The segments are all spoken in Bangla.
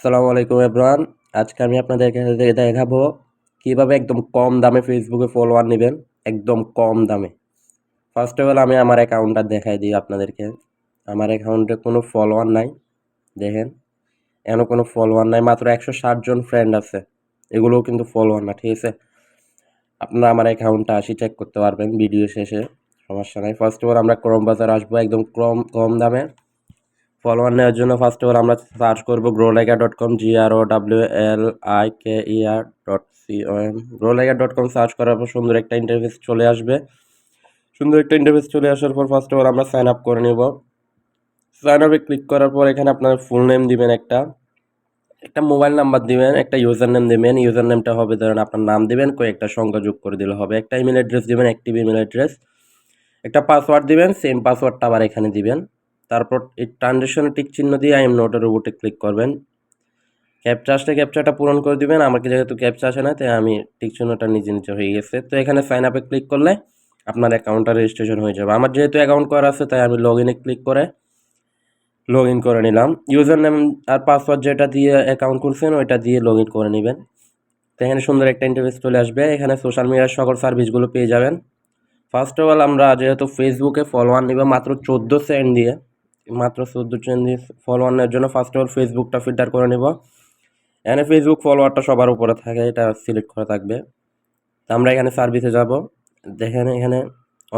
আসসালামু আলাইকুম এভরিওয়ান। আজকে আমি আপনাদেরকে দেখাবো কিভাবে একদম কম দামে ফেসবুকে ফলোয়ার নেবেন, একদম কম দামে। ফার্স্ট অফ অল আমি আমার অ্যাকাউন্টটা দেখাই দিই আপনাদেরকে। আমার অ্যাকাউন্টে কোনো ফলোয়ার নাই, দেখেন এখনো কোনো ফলোয়ার নাই, মাত্র 160 জন ফ্রেন্ড আছে। এগুলোও কিন্তু ফলোয়ার না, ঠিক আছে। আপনারা আমার অ্যাকাউন্টটা চেক করতে পারবেন ভিডিও শেষে, সমস্যা নাই। ফার্স্ট অফ অল আমরা ক্রোম বাজার আসবো, একদম কম কম দামে ফলোয়ার নেওয়ার জন্য ফার্স্ট অফ অল আমরা সার্চ করবো growlaika.com, growlaika.com। growlaika.com সার্চ করার পর সুন্দর একটা ইন্টারফেস চলে আসবে। সুন্দর একটা ইন্টারফেস চলে আসার পর ফার্স্ট অফ অল আমরা সাইন আপ করে নেব। সাইন আপে ক্লিক করার পর এখানে আপনার ফুল নেম দিবেন, একটা মোবাইল নাম্বার দিবেন, একটা ইউজার নেম দিবেন। ইউজার নেমটা হবে ধরেন আপনার নাম দিবেন, কয়েকটা সংখ্যা যোগ করে দিলে হবে। একটা ইমেল অ্যাড্রেস দিবেন, অ্যাক্টিভ ইমেল অ্যাড্রেস। একটা পাসওয়ার্ড দিবেন, সেম পাসওয়ার্ডটা আবার এখানে দিবেন। তারপর এই ট্রানজেকশনে টিক চিহ্ন দিয়ে আই এম নোটের উপরে ক্লিক করবেন। ক্যাপচা আসলে ক্যাপচাটা পূরণ করে দিবেন। আমাকে যেহেতু ক্যাপচা আসে না, তাই আমি টিক চিহ্নটা নিজে নিজে হয়ে গেছে। তো এখানে সাইন আপে ক্লিক করলে আপনার অ্যাকাউন্টটা রেজিস্ট্রেশন হয়ে যাবে। আমার যেহেতু অ্যাকাউন্ট করা আছে, তাই আমি লগ ইনে ক্লিক করে লগ ইন করে নিলাম। ইউজার নেম আর পাসওয়ার্ড যেটা দিয়ে অ্যাকাউন্ট খুলছেন ওইটা দিয়ে লগ ইন করে নেবেন। তো এখানে সুন্দর একটা ইন্টারফেস চলে আসবে। এখানে সোশ্যাল মিডিয়ার সকল সার্ভিসগুলো পেয়ে যাবেন। ফার্স্ট অফ অল আমরা যেহেতু ফেসবুকে ফলোয়ার নিব মাত্র 14 সেন্ট দিয়ে, ফলোয়ার নেওয়ার জন্য ফার্স্ট অফ অল ফেসবুকটা ফিল্টার করে নেব। এখানে ফেসবুক ফলোয়ারটা সবার উপরে থাকে, এটা সিলেক্ট করা থাকবে। তো আমরা এখানে সার্ভিসে যাব। দেখেন এখানে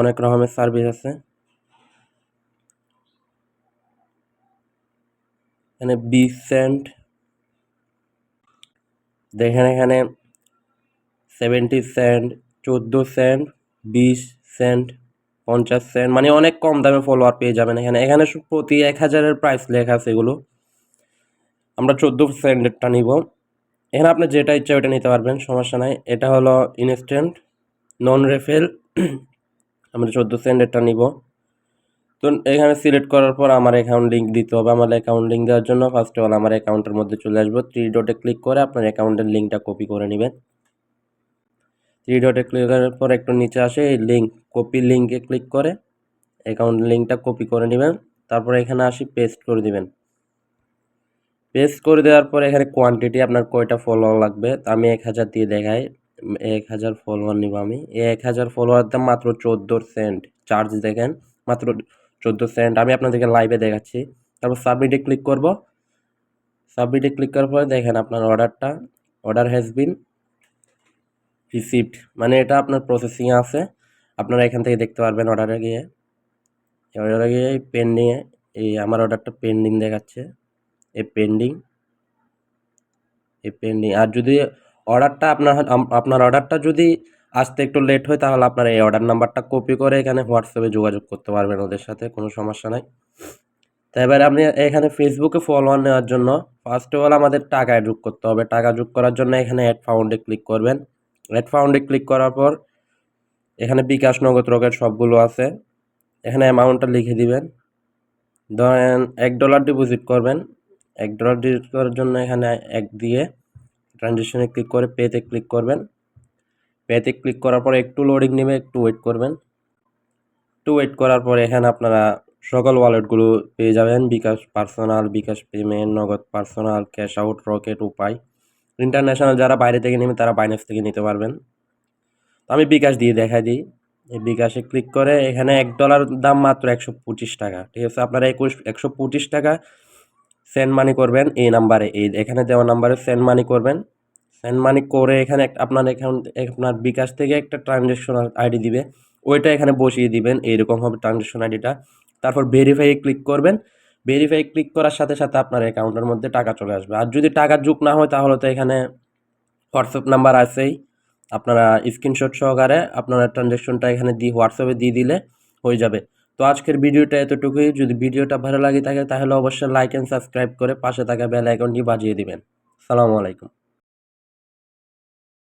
অনেক রকমের সার্ভিস আছে। এখানে 20 সেন্ট, দেখেন এখানে 70 সেন্ট, 14 সেন্ট, 20 সেন্ট, 50 সেন্ট, মানে অনেক কম দামে ফলোয়ার পেয়ে যাবেন এখানে। এখানে প্রতি 1000-এর প্রাইস লেখা আছে এগুলো। আমরা 14 সেন্টেরটা নিব। এখানে আপনি যেটা ইচ্ছা ওটা নিতে পারবেন, সমস্যা নাই। এটা হলো ইনস্ট্যান্ট নন রেফেল। আমরা 14 সেন্টেরটা নিব। তো এখানে সিলেক্ট করার পর আমার অ্যাকাউন্ট লিঙ্ক দিতে হবে। আমার অ্যাকাউন্ট লিঙ্ক দেওয়ার জন্য ফার্স্ট অফ অল আমার অ্যাকাউন্টের মধ্যে চলে আসবো। 3 ডটে ক্লিক করে আপনার অ্যাকাউন্টের লিঙ্কটা কপি করে নেবেন। 3 ডটে ক্লিক করার পর একটু নিচে আসে এই লিঙ্ক, কপি লিঙ্কে ক্লিক করে অ্যাকাউন্ট লিঙ্কটা কপি করে নেবেন। তারপরে এখানে আসি পেস্ট করে দিবেন। পেস্ট করে দেওয়ার পর এখানে কোয়ান্টিটি আপনার কয়টা ফলোয়ার লাগবে, আমি 1000 দিয়ে দেখাই। 1000 ফলোয়ার নিব আমি। এই 1000 ফলোয়ার দাম মাত্র 14 সেন্ট। চার্জ দেখেন মাত্র 14 সেন্ট। আমি আপনাদেরকে লাইভে দেখাচ্ছি। তারপর সাবমিটে ক্লিক করব। সাবমিটে ক্লিক করার পরে দেখেন আপনার অর্ডার হ্যাজ বিন রিসিভড, মানে এটা আপনার প্রসেসিংয়ে আছে। আপনারা এখান থেকে দেখতে পারবেন অর্ডারে গিয়ে পেন্ডিংয়ে এই আমার অর্ডারটা পেন্ডিং দেখাচ্ছে। এই পেন্ডিং আর যদি অর্ডারটা আপনার অর্ডারটা যদি আসতে একটু লেট হয়, তাহলে আপনার এই অর্ডার নাম্বারটা কপি করে এখানে হোয়াটসঅ্যাপে যোগাযোগ করতে পারবেন ওদের সাথে, কোনো সমস্যা নাই। তো এবারে আপনি এখানে ফেসবুকে ফলোয়ার নেওয়ার জন্য ফার্স্ট অফ অল আমাদের টাকা যোগ করতে হবে। টাকা যোগ করার জন্য এখানে অ্যাড ফাউন্ডে ক্লিক করবেন। অ্যাড ফাউন্ডে ক্লিক করার পর এখানে বিকাশ, নগদ, রকেট সবগুলো আছে। এখানে অ্যামাউন্টটা লিখে দিবেন। ধরেন $1 ডিপোজিট করবেন। $1 ডিপোজিট করার জন্য এখানে 1 দিয়ে ট্রানজেকশনে ক্লিক করে পেতে ক্লিক করবেন। পেতে ক্লিক করার পরে একটু লোডিং নেবে, একটু ওয়েট করবেন। একটু ওয়েট করার পরে এখানে আপনারা সকল ওয়ালেটগুলো পেয়ে যাবেন। বিকাশ পার্সোনাল, বিকাশ পেমেন্ট, নগদ পার্সোনাল, ক্যাশ আউট, রকেট, উপায়। ইন্টারন্যাশনাল যারা বাইরে থেকে নেবেন তারা বাইন্যান্স থেকে নিতে পারবেন। তো আমি বিকাশ দিয়ে দেখাই দিই। এই বিকাশে ক্লিক করে এখানে $1 দাম মাত্র 125 টাকা, ঠিক আছে। আপনারা 125 টাকা সেন্ড মানি করবেন এই নাম্বারে, এই এখানে দেওয়া নাম্বারে সেন্ড মানি করবেন। সেন্ড মানি করে এখানে আপনার অ্যাকাউন্ট, আপনার বিকাশ থেকে একটা ট্রানজ্যাকশন আইডি দিবে, ওইটা এখানে বসিয়ে দিবেন। এইরকম হবে ট্রানজ্যাকশন আইডিটা। তারপর ভেরিফাই ক্লিক করবেন। ভেরিফাই ক্লিক করার সাথে সাথে আপনার অ্যাকাউন্টের মধ্যে টাকা চলে আসবে। আর যদি টাকা যোগ না হয়, তাহলে তো এখানে হোয়াটসঅ্যাপ নাম্বার আছেই, আপনারা স্ক্রিনশট সহকারে আপনারা ট্রানজ্যাকশনটা এখানে দিয়ে হোয়াটসঅ্যাপে দিয়ে দিলে হয়ে যাবে। তো আজকের ভিডিওটা এতটুকুই। যদি ভিডিওটা ভালো লাগে থাকে তাহলে অবশ্যই লাইক অ্যান্ড সাবস্ক্রাইব করে পাশে থাকা বেল আইকনটি বাজিয়ে দিবেন। আসসালামু আলাইকুম।